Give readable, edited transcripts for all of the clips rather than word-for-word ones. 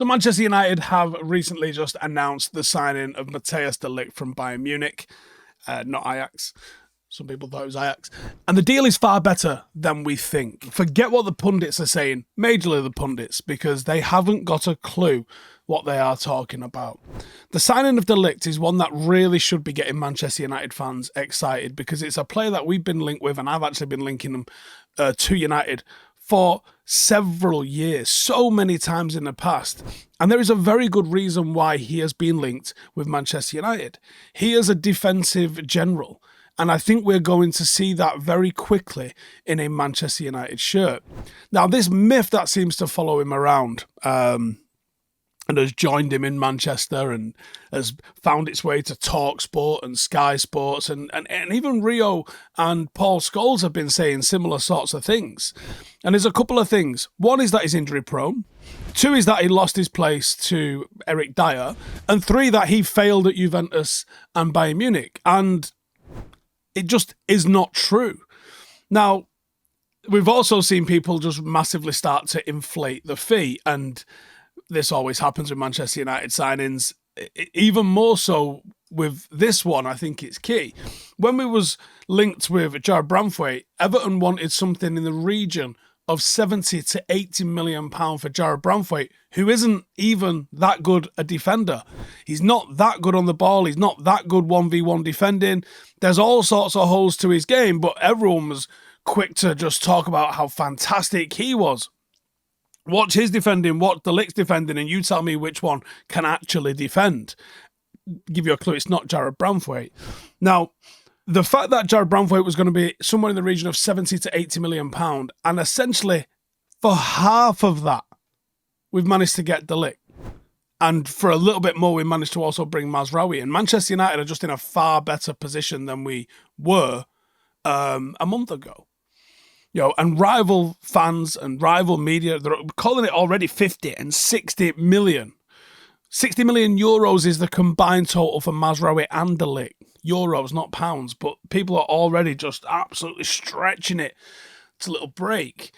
So Manchester United have recently just announced the signing of Matthijs De Ligt from Bayern Munich, not Ajax. Some people thought it was Ajax. And the deal is far better than we think. Forget what the pundits are saying, majorly the pundits, because they haven't got a clue what they are talking about. The signing of De Ligt is one that really should be getting Manchester United fans excited, because it's a player that we've been linked with, and I've actually been linking them to United for several years, so many times in the past. And there is a very good reason why he has been linked with Manchester United. He is a defensive general, and I think we're going to see that very quickly in a Manchester United shirt. Now, this myth that seems to follow him around and has joined him in Manchester and has found its way to TalkSport and Sky Sports, and even Rio and Paul Scholes have been saying similar sorts of things. And there's a couple of things. One is that he's injury prone. Two is that he lost his place to Eric Dyer. And three, that he failed at Juventus and Bayern Munich. And it just is not true. Now, we've also seen people just massively start to inflate the fee, and this always happens with Manchester United signings. Even more so with this one, I think it's key. When we was linked with Jarrad Branthwaite, Everton wanted something in the region of 70 to 80 million pound for Jarrad Branthwaite, who isn't even that good a defender. He's not that good on the ball. He's not that good 1v1 defending. There's all sorts of holes to his game, but everyone was quick to just talk about how fantastic he was. Watch his defending, watch De Ligt's defending, and you tell me which one can actually defend. Give you a clue, it's not Jarrad Branthwaite. Now, the fact that Jarrad Branthwaite was going to be somewhere in the region of 70 to 80 million pound, and essentially for half of that, we've managed to get De Ligt. And for a little bit more, we managed to also bring Mazraoui. And Manchester United are just in a far better position than we were a month ago. And rival fans and rival media, they're calling it already 50 and 60 million. 60 million euros is the combined total for Mazraoui and De Ligt. Euros, not pounds, but people are already just absolutely stretching it to a little break.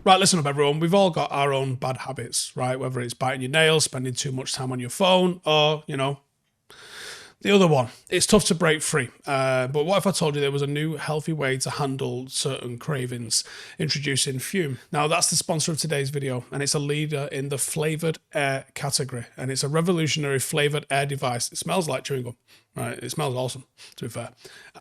Right, listen up, everyone. We've all got our own bad habits, right? Whether it's biting your nails, spending too much time on your phone, or, the other one. It's tough to break free. But what if I told you there was a new healthy way to handle certain cravings, introducing Fume? Now, that's the sponsor of today's video, and it's a leader in the flavoured air category. And it's a revolutionary flavoured air device. It smells like chewing gum. Right, it smells awesome, to be fair.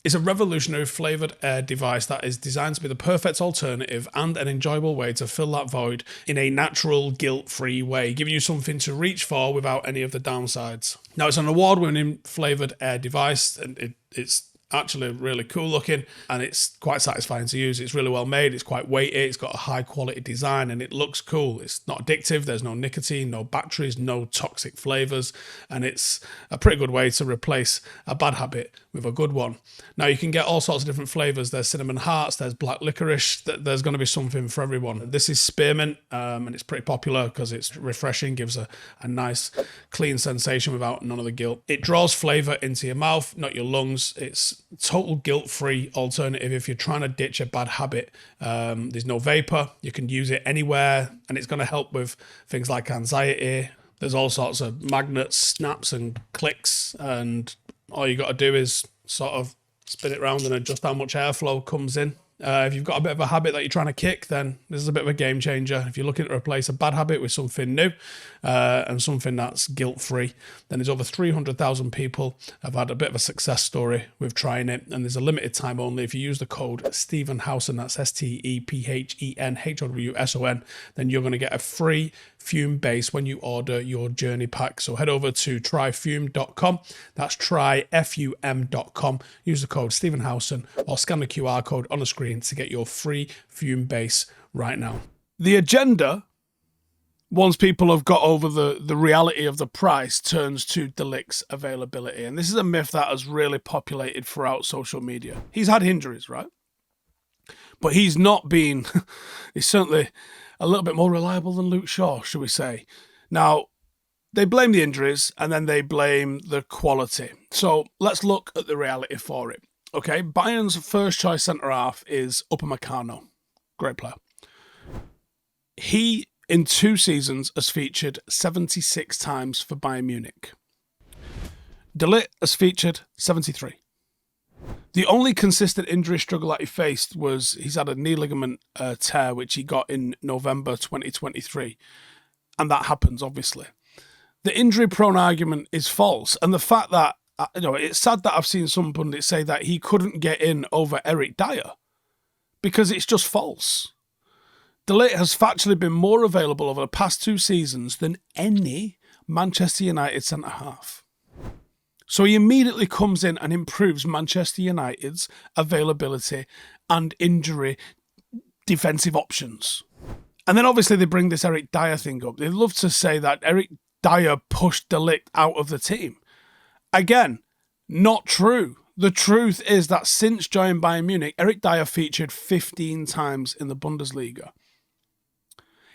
It's a revolutionary flavoured air device that is designed to be the perfect alternative and an enjoyable way to fill that void in a natural, guilt-free way, giving you something to reach for without any of the downsides. Now, it's an award-winning flavoured air device, and it's actually really cool looking, and it's quite satisfying to use. It's really well made, it's quite weighty, it's got a high quality design, and it looks cool. It's not addictive, there's no nicotine, no batteries, no toxic flavours, and it's a pretty good way to replace a bad habit with a good one. Now, you can get all sorts of different flavours. There's cinnamon hearts, there's black licorice, there's going to be something for everyone. This is spearmint, and it's pretty popular because it's refreshing, gives a nice clean sensation without none of the guilt. It draws flavour into your mouth, not your lungs. It's total guilt-free alternative if you're trying to ditch a bad habit. There's no vapor. You can use it anywhere, and it's going to help with things like anxiety. There's all sorts of magnets, snaps, and clicks, and all you got to do is sort of spin it around and adjust how much airflow comes in. If you've got a bit of a habit that you're trying to kick, then this is a bit of a game changer. If you're looking to replace a bad habit with something new and something that's guilt-free, then there's over 300,000 people have had a bit of a success story with trying it, and there's a limited time only. If you use the code Stephen Howson, that's STEPHENHOWSON, then you're going to get a free Fume base when you order your journey pack. So head over to tryfume.com. That's tryfum.com. Use the code Stephen Howson or scan the QR code on the screen to get your free Fume base right now. The agenda, once people have got over the reality of the price, turns to De Ligt's availability. And this is a myth that has really populated throughout social media. He's had injuries, right? But he's not been, he's certainly a little bit more reliable than Luke Shaw, should we say. Now, they blame the injuries and then they blame the quality. So let's look at the reality for it. Okay, Bayern's first choice centre-half is Upamecano. Great player. He in 2 seasons has featured 76 times for Bayern Munich. De Ligt has featured 73. The only consistent injury struggle that he faced was he's had a knee ligament tear, which he got in November 2023. And that happens, obviously. The injury-prone argument is false. And the fact that, it's sad that I've seen some pundits say that he couldn't get in over Eric Dyer, because it's just false. De Ligt has factually been more available over the past 2 seasons than any Manchester United centre-half. So he immediately comes in and improves Manchester United's availability and injury defensive options. And then obviously they bring this Eric Dyer thing up. They love to say that Eric Dyer pushed De Ligt out of the team. Again, not true. The truth is that since joining Bayern Munich, Eric Dyer featured 15 times in the Bundesliga.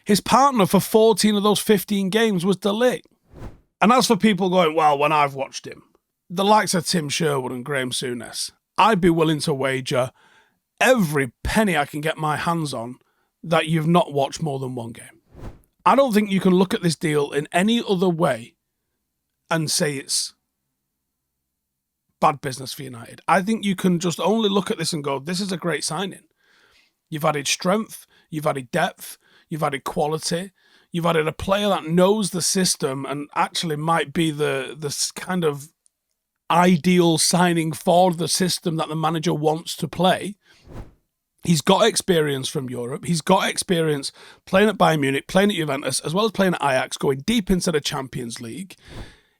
His partner for 14 of those 15 games was De Ligt. And as for people going, well, when I've watched him, the likes of Tim Sherwood and Graham Souness, I'd be willing to wager every penny I can get my hands on that you've not watched more than 1 game. I don't think you can look at this deal in any other way and say it's bad business for United. I think you can just only look at this and go, this is a great signing. You've added strength, you've added depth, you've added quality, you've added a player that knows the system and actually might be the kind of ideal signing for the system that the manager wants to play. He's got experience from Europe. He's got experience playing at Bayern Munich, playing at Juventus, as well as playing at Ajax, going deep into the Champions League.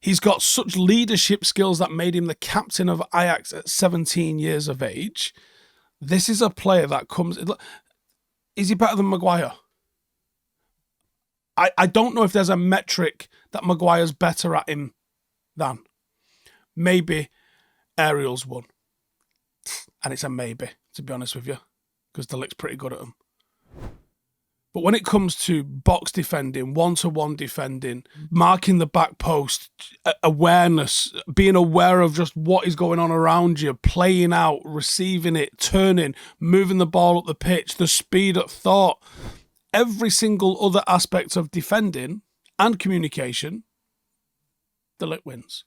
He's got such leadership skills that made him the captain of Ajax at 17 years of age. This is a player that comes... Is he better than Maguire? I don't know if there's a metric that Maguire's better at him than. Maybe Ariel's one. And it's a maybe, to be honest with you, because De Ligt's pretty good at them. But when it comes to box defending, one-to-one defending, marking the back post, awareness, being aware of just what is going on around you, playing out, receiving it, turning, moving the ball up the pitch, the speed of thought, every single other aspect of defending and communication, De Ligt wins.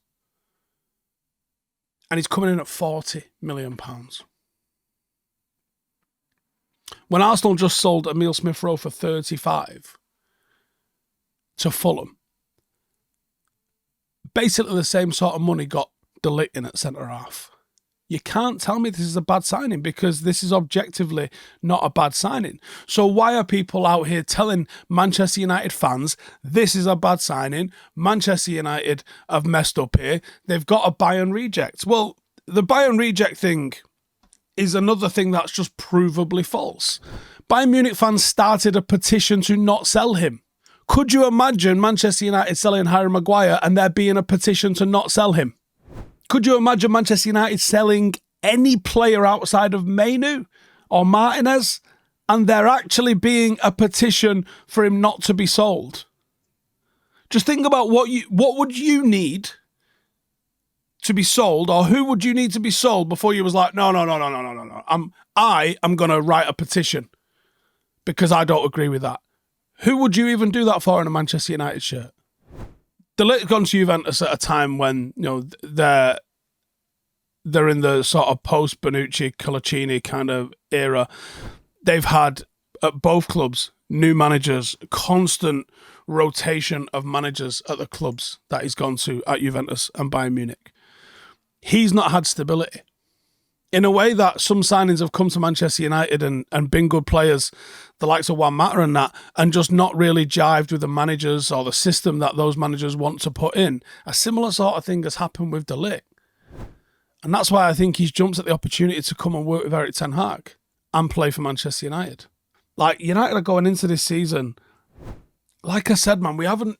And he's coming in at £40 million. When Arsenal just sold Emile Smith-Rowe for 35 to Fulham, basically the same sort of money got De Ligt in at centre-half. You can't tell me this is a bad signing, because this is objectively not a bad signing. So why are people out here telling Manchester United fans this is a bad signing? Manchester United have messed up here. They've got a Bayern reject. Well, the Bayern reject thing is another thing that's just provably false. Bayern Munich fans started a petition to not sell him. Could you imagine Manchester United selling Harry Maguire and there being a petition to not sell him? Could you imagine Manchester United selling any player outside of Mainu or Martinez and there actually being a petition for him not to be sold? Just think about what would you need to be sold, or who would you need to be sold before you was like, no. I am going to write a petition because I don't agree with that. Who would you even do that for in a Manchester United shirt? De Ligt gone to Juventus at a time when, they're in the sort of post-Bonucci, Colaccini kind of era. They've had, at both clubs, new managers, constant rotation of managers at the clubs that he's gone to at Juventus and Bayern Munich. He's not had stability. In a way that some signings have come to Manchester United and been good players, the likes of Juan Mata and that, and just not really jived with the managers or the system that those managers want to put in. A similar sort of thing has happened with De Ligt. And that's why I think he's jumped at the opportunity to come and work with Erik ten Hag and play for Manchester United. Like, United are going into this season, like I said, man, we haven't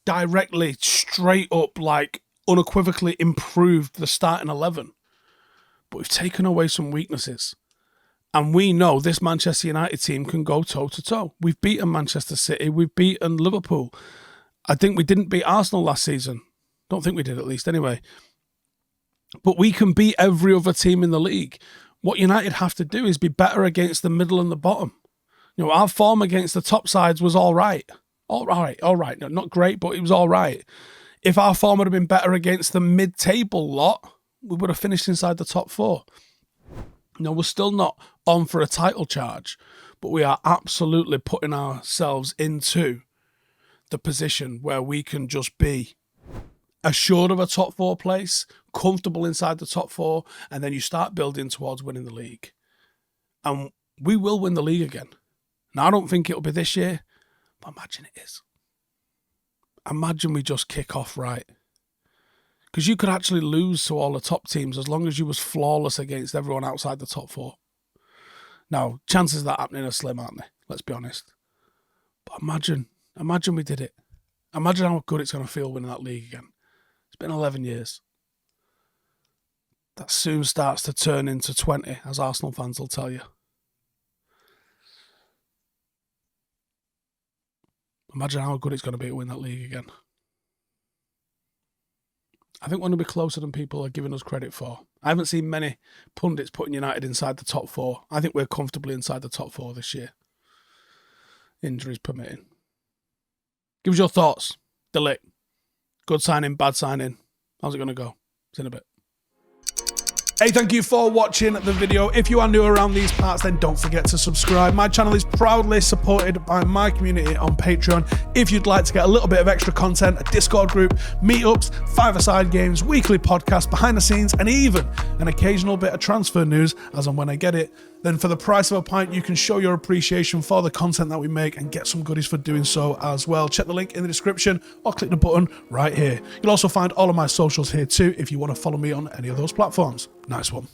directly, straight up, unequivocally improved the starting 11. But we've taken away some weaknesses. And we know this Manchester United team can go toe-to-toe. We've beaten Manchester City. We've beaten Liverpool. I think we didn't beat Arsenal last season. Don't think we did, at least, anyway. But we can beat every other team in the league. What United have to do is be better against the middle and the bottom. Our form against the top sides was all right. All right. No, not great, but it was all right. If our form would have been better against the mid-table lot, we would have finished inside the top 4. No, we're still not on for a title charge, but we are absolutely putting ourselves into the position where we can just be assured of a top 4 place, comfortable inside the top 4, and then you start building towards winning the league. And we will win the league again. Now, I don't think it'll be this year, but imagine it is. Imagine we just kick off right. Because you could actually lose to all the top teams as long as you was flawless against everyone outside the top 4. Now, chances of that happening are slim, aren't they? Let's be honest. But imagine we did it. Imagine how good it's going to feel winning that league again. It's been 11 years. That soon starts to turn into 20, as Arsenal fans will tell you. Imagine how good it's going to be to win that league again. I think we're going to be closer than people are giving us credit for. I haven't seen many pundits putting United inside the top 4. I think we're comfortably inside the top 4 this year. Injuries permitting. Give us your thoughts. De Ligt. Good signing, bad signing. How's it going to go? See in a bit. Hey, thank you for watching the video. If you are new around these parts, then don't forget to subscribe. My channel is proudly supported by my community on Patreon. If you'd like to get a little bit of extra content, a Discord group, meetups, 5-a-side games, weekly podcasts, behind the scenes, and even an occasional bit of transfer news as and when I get it, then for the price of a pint, you can show your appreciation for the content that we make and get some goodies for doing so as well. Check the link in the description or click the button right here. You'll also find all of my socials here too if you want to follow me on any of those platforms. Nice one.